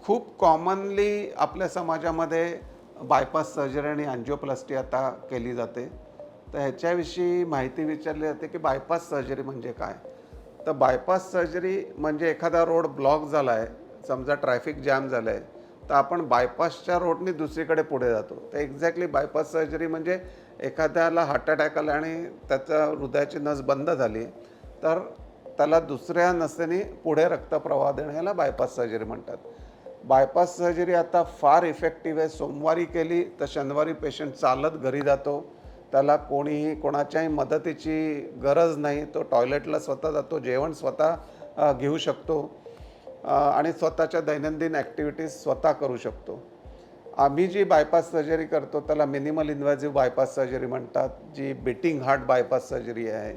खूप कॉमनली आपल्या समाजामध्ये बायपास सर्जरी आणि अँजिओप्लास्टी आता केली जाते. तर ह्याच्याविषयी माहिती विचारली जाते, की बायपास सर्जरी म्हणजे काय? तर बायपास सर्जरी म्हणजे एखादा रोड ब्लॉक झाला आहे, समजा ट्रॅफिक जॅम झालं आहे, तर आपण बायपासच्या रोडनी दुसरीकडे पुढे जातो. तर एक्झॅक्टली बायपास सर्जरी म्हणजे एखाद्याला हार्ट अटॅक आला आणि त्याचा हृदयाची नस बंद झाली, तर त्याला दुसऱ्या नसेने पुढे रक्तप्रवाह देणं याला बायपास सर्जरी म्हणतात. बायपास सर्जरी आता फार इफेक्टिव्ह आहे. सोमवारी केली तर शनिवारी पेशंट चालत घरी जातो. त्याला कोणीही कोणाच्याही मदतीची गरज नाही. तो टॉयलेटला स्वतः जातो, जेवण स्वतः घेऊ शकतो आणि स्वतःच्या दैनंदिन ॲक्टिव्हिटीज स्वतः करू शकतो. आम्ही जी बायपास सर्जरी करतो त्याला मिनिमल इन्व्हेसिव्ह बायपास सर्जरी म्हणतात, जी बीटिंग हार्ट बायपास सर्जरी आहे.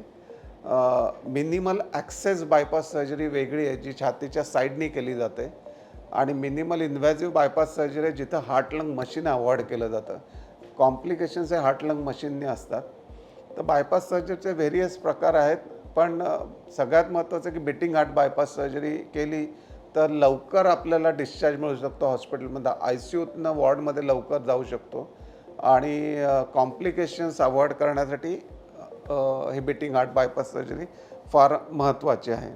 मिनिमल ॲक्सेस बायपास सर्जरी वेगळी आहे, जी छातीच्या साईडनी केली जाते आणि मिनिमल इन्व्हेसिव्ह बायपास सर्जरी आहे, जिथं हार्ट लंग मशीन अव्हॉइड केलं जातं. कॉम्प्लिकेशन्स हे हार्ट लंग मशीनने असतात. तर बायपास सर्जरीचे व्हेरियस प्रकार आहेत, पण सगळ्यात महत्त्वाचं की बीटिंग हार्ट बायपास सर्जरी केली तर लवकर आपल्याला डिस्चार्ज मिळू शकतो हॉस्पिटलमध्ये. ICUतनं वॉर्डमध्ये लवकर जाऊ शकतो आणि कॉम्प्लिकेशन्स अव्हॉइड करण्यासाठी हे बीटिंग हार्ट बायपास सर्जरी फार महत्त्वाची आहे.